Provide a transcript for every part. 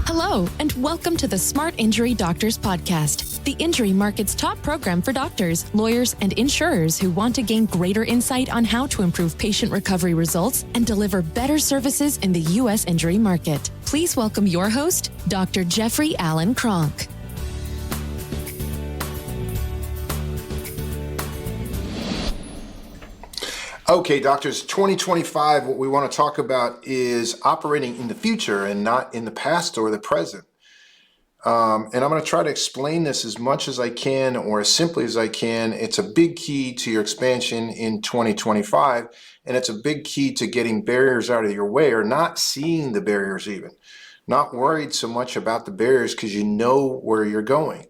Hello, and welcome to the Smart Injury Doctors Podcast, the injury market's top program for doctors, lawyers, and insurers who want to gain greater insight on how to improve patient recovery results and deliver better services in the U.S. injury market. Please welcome your host, Dr. Jeffrey Allen Kronk. Okay, doctors, 2025, what we want to talk about is operating in the future and not in the past or the present. And I'm going to try to explain this as much as I can or as simply as I can. It's a big key to your expansion in 2025, and it's a big key to getting barriers out of your way or not seeing the barriers even. Not worried so much about the barriers because you know where you're going.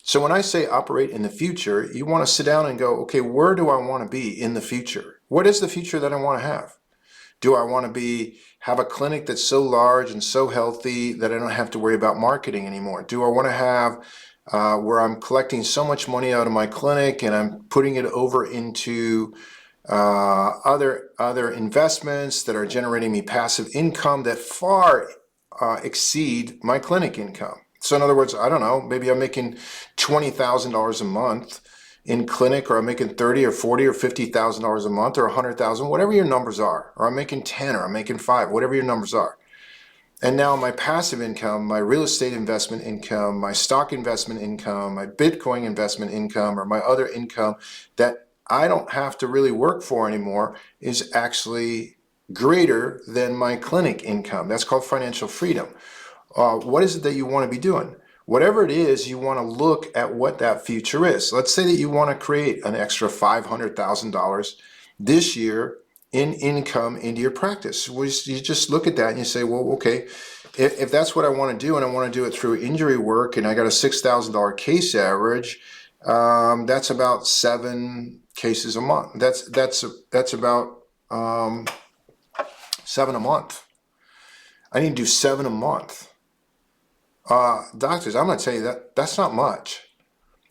So when I say operate in the future, you want to sit down and go, okay, where do I want to be in the future? What is the future that I want to have? Do I want to have a clinic that's so large and so healthy that I don't have to worry about marketing anymore? Do I want to have where I'm collecting so much money out of my clinic and I'm putting it over into other investments that are generating me passive income that far exceed my clinic income? So in other words, I don't know, maybe I'm making $20,000 a month in clinic, or I'm making $30 or $40 or $50,000 a month, or $100,000, whatever your numbers are, or I'm making 10, or I'm making 5, whatever your numbers are. And now my passive income, my real estate investment income, my stock investment income, my Bitcoin investment income, or my other income that I don't have to really work for anymore is actually greater than my clinic income. That's called financial freedom. What is it that you want to be doing? Whatever it is, you want to look at what that future is. Let's say that you want to create an extra $500,000 this year in income into your practice. You just look at that and you say, well, okay, if that's what I want to do and I want to do it through injury work and I got a $6,000 case average, that's about 7 cases a month. That's about 7 a month. I need to do 7 a month. Doctors, I'm going to tell you that's not much.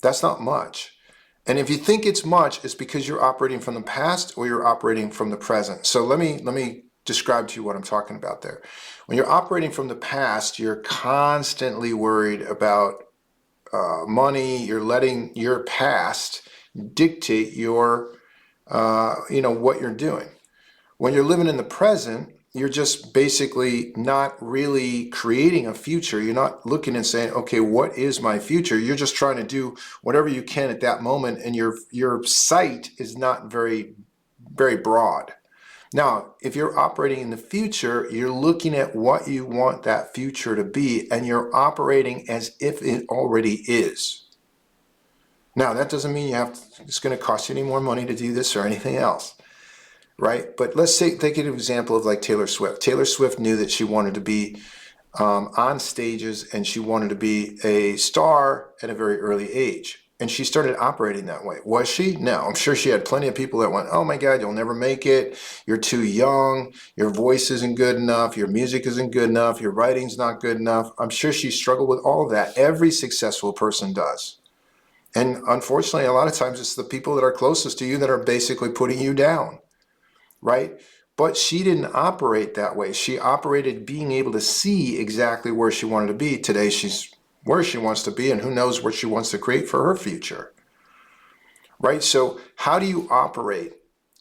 That's not much. And if you think it's much, it's because you're operating from the past or you're operating from the present. So let me describe to you what I'm talking about there. When you're operating from the past, you're constantly worried about money. You're letting your past dictate your, what you're doing. When you're living in the present, you're just basically not really creating a future. You're not looking and saying, okay, what is my future? You're just trying to do whatever you can at that moment, and your sight is not very, very broad. Now, if you're operating in the future, you're looking at what you want that future to be, and you're operating as if it already is. Now, that doesn't mean it's going to cost you any more money to do this or anything else. Right? But let's take an example of like Taylor Swift. Taylor Swift knew that she wanted to be on stages and she wanted to be a star at a very early age. And she started operating that way. Was she? No. I'm sure she had plenty of people that went, oh my God, you'll never make it. You're too young. Your voice isn't good enough. Your music isn't good enough. Your writing's not good enough. I'm sure she struggled with all of that. Every successful person does. And unfortunately, a lot of times it's the people that are closest to you that are basically putting you down. Right? But she didn't operate that way. She operated being able to see exactly where she wanted to be. Today, she's where she wants to be, and who knows what she wants to create for her future. Right? So how do you operate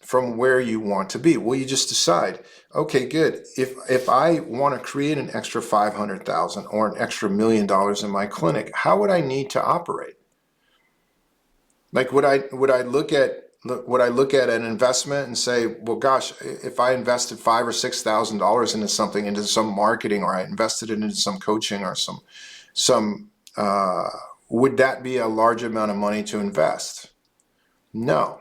from where you want to be? Well, you just decide, okay, good. If I want to create an extra $500,000 or an extra $1 million in my clinic, how would I need to operate? Like, would I look at an investment and say, well, gosh, if I invested $5,000 or $6,000 into something, into some marketing, or I invested it into some coaching or would that be a large amount of money to invest? No.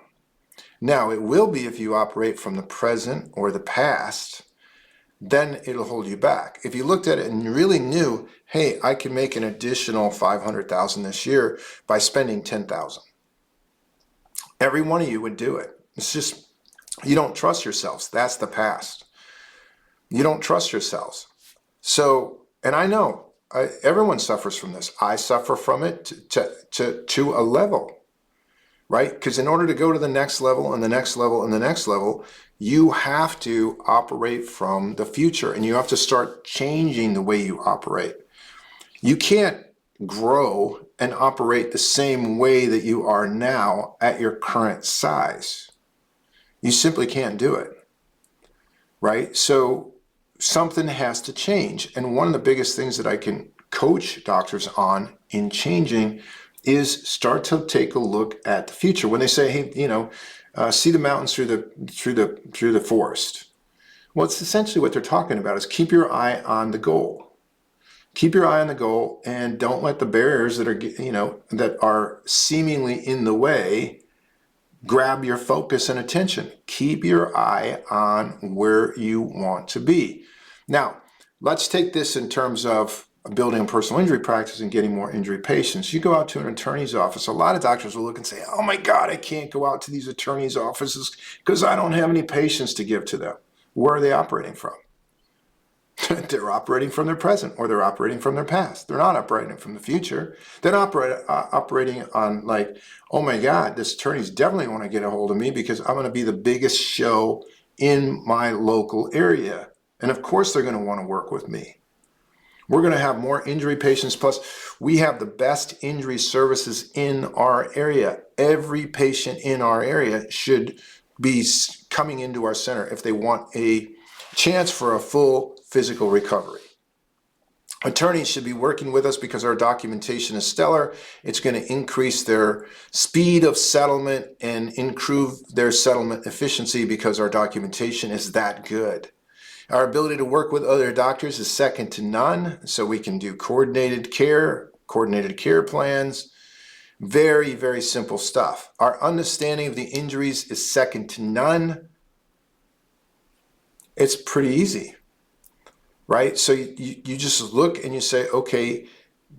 Now, it will be if you operate from the present or the past, then it'll hold you back. If you looked at it and you really knew, hey, I can make an additional $500,000 this year by spending $10,000. Every one of you would do it. It's just, you don't trust yourselves. That's the past. You don't trust yourselves. So, and I know everyone suffers from this. I suffer from it to a level, right? Because in order to go to the next level and the next level and the next level, you have to operate from the future, and you have to start changing the way you operate. You can't grow and operate the same way that you are now at your current size. You simply can't do it, right? So something has to change. And one of the biggest things that I can coach doctors on in changing is start to take a look at the future. When they say, hey, see the mountains through the forest. Well, it's essentially what they're talking about is keep your eye on the goal. Keep your eye on the goal and don't let the barriers that are seemingly in the way grab your focus and attention. Keep your eye on where you want to be. Now, let's take this in terms of building a personal injury practice and getting more injury patients. You go out to an attorney's office, a lot of doctors will look and say, oh my God, I can't go out to these attorneys' offices because I don't have any patients to give to them. Where are they operating from? They're operating from their present, or they're operating from their past. They're not operating from the future. They're not operating on like, oh my God, this attorney's definitely want to get a hold of me because I'm going to be the biggest show in my local area. And of course they're going to want to work with me. We're going to have more injury patients. Plus, we have the best injury services in our area. Every patient in our area should be coming into our center if they want a chance for a full physical recovery. Attorneys should be working with us because our documentation is stellar. It's going to increase their speed of settlement and improve their settlement efficiency because our documentation is that good. Our ability to work with other doctors is second to none, so we can do coordinated care plans. Very, very simple stuff. Our understanding of the injuries is second to none. It's pretty easy, right? So you just look and you say, okay,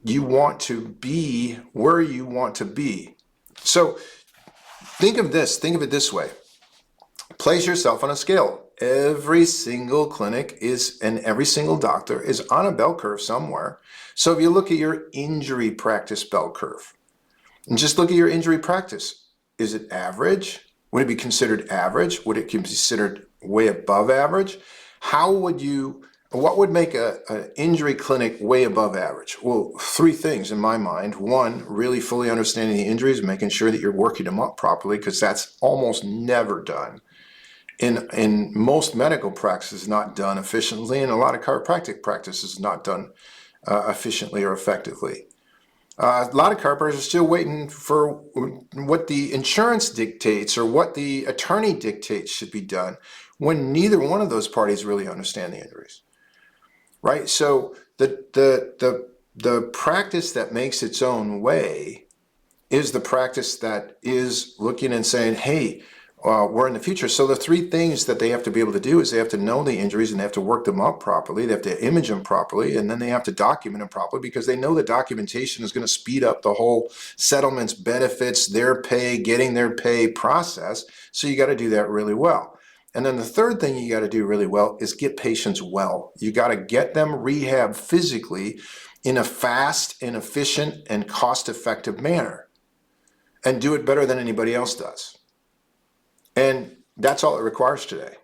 you want to be where you want to be. So think of it this way. Place yourself on a scale. Every single clinic and every single doctor is on a bell curve somewhere. So if you look at your injury practice bell curve, and just look at your injury practice, is it average? Would it be considered average? Would it be considered way above average? What would make an injury clinic way above average? Well, three things in my mind. One, really fully understanding the injuries, making sure that you're working them up properly, because that's almost never done. In most medical practices, not done efficiently, and a lot of chiropractic practices not done efficiently or effectively. A lot of chiropractors are still waiting for what the insurance dictates or what the attorney dictates should be done, when neither one of those parties really understand the injuries, right? So the practice that makes its own way is the practice that is looking and saying, hey, we're in the future. So the three things that they have to be able to do is they have to know the injuries and they have to work them up properly. They have to image them properly, and then they have to document them properly, because they know the documentation is going to speed up the whole settlements, benefits, their pay, getting their pay process. So you got to do that really well. And then the third thing you got to do really well is get patients well. You got to get them rehab physically in a fast and efficient and cost-effective manner, and do it better than anybody else does. And that's all it requires today.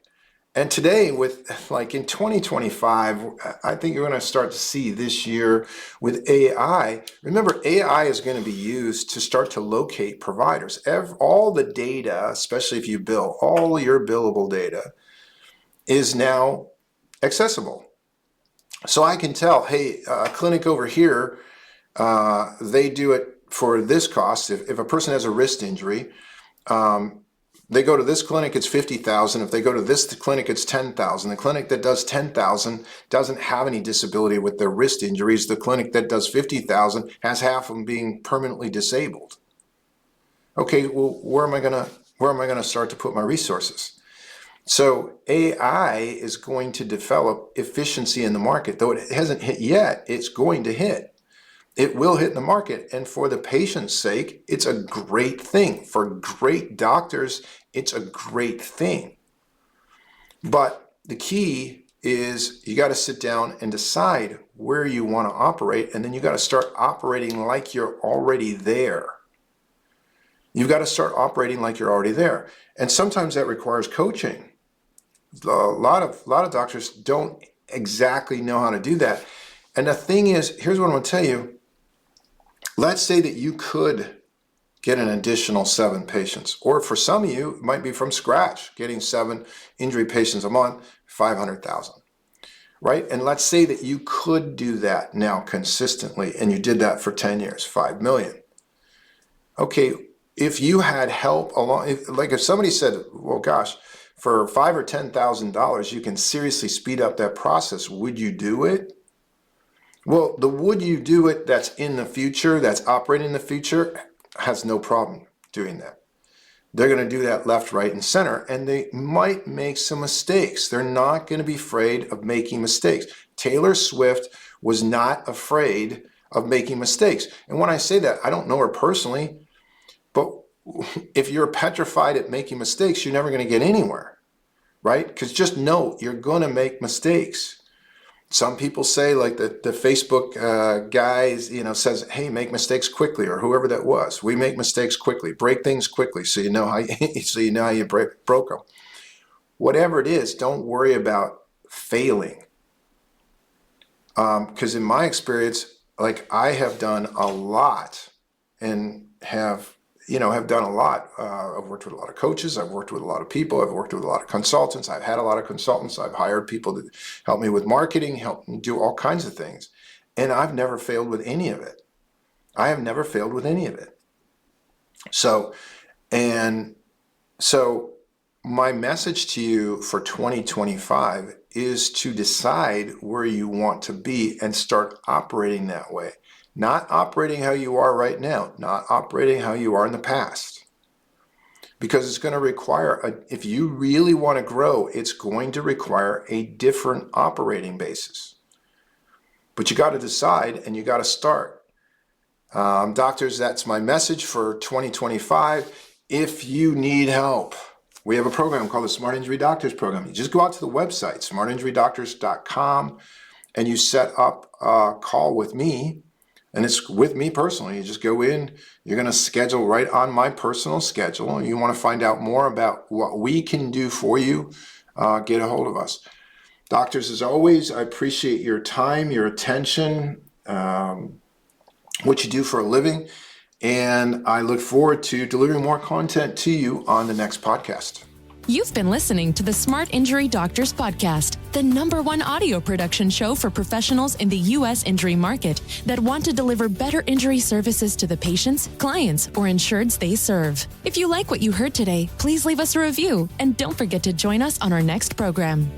And today, with like in 2025, I think you're going to start to see this year with AI. Remember, AI is going to be used to start to locate providers. All the data, especially if you bill, all your billable data is now accessible. So I can tell, hey, a clinic over here, they do it for this cost. If a person has a wrist injury, they go to this clinic, it's $50,000. If they go to this clinic, it's $10,000. The clinic that does $10,000 doesn't have any disability with their wrist injuries. The clinic that does $50,000 has half of them being permanently disabled. Okay, well, where am I gonna start to put my resources? So AI is going to develop efficiency in the market. Though it hasn't hit yet, it's going to hit. It will hit the market, and for the patient's sake, it's a great thing. For great doctors, it's a great thing. But the key is you got to sit down and decide where you want to operate, and then you got to start operating like you're already there. You've got to start operating like you're already there. And sometimes that requires coaching. A lot of doctors don't exactly know how to do that. And the thing is, here's what I'm going to tell you. Let's say that you could get an additional 7 patients. Or for some of you, it might be from scratch, getting 7 injury patients a month, 500,000. Right? And let's say that you could do that now consistently, and you did that for 10 years, 5 million. Okay, if you had help along, if somebody said, well, gosh, for $5,000 or $10,000, you can seriously speed up that process, would you do it? Well, the would you do it that's in the future, that's operating in the future, has no problem doing that. They're going to do that left, right, and center, and they might make some mistakes. They're not going to be afraid of making mistakes. Taylor Swift was not afraid of making mistakes. And when I say that, I don't know her personally, but if you're petrified at making mistakes, you're never going to get anywhere, right? Because just know you're going to make mistakes. Some people say, like the Facebook guys, says, hey, make mistakes quickly, or whoever that was. We make mistakes quickly, break things quickly, so you know how you broke them. Whatever it is, don't worry about failing. Because in my experience, like I have done a lot and have done a lot. I've worked with a lot of coaches. I've worked with a lot of people. I've worked with a lot of consultants. I've had a lot of consultants. I've hired people to help me with marketing, help me do all kinds of things. And I've never failed with any of it. I have never failed with any of it. So my message to you for 2025 is to decide where you want to be and start operating that way. Not operating how you are right now, not operating how you are in the past. Because it's going to require, if you really want to grow, it's going to require a different operating basis. But you got to decide and you got to start. Doctors, that's my message for 2025. If you need help, we have a program called the Smart Injury Doctors Program. You just go out to the website, smartinjurydoctors.com, and you set up a call with me. And it's with me personally. You just go in, you're going to schedule right on my personal schedule. You want to find out more about what we can do for you, get a hold of us. Doctors, as always, I appreciate your time, your attention, what you do for a living. And I look forward to delivering more content to you on the next podcast. You've been listening to the Smart Injury Doctors Podcast, the #1 audio production show for professionals in the U.S. injury market that want to deliver better injury services to the patients, clients, or insureds they serve. If you like what you heard today, please leave us a review and don't forget to join us on our next program.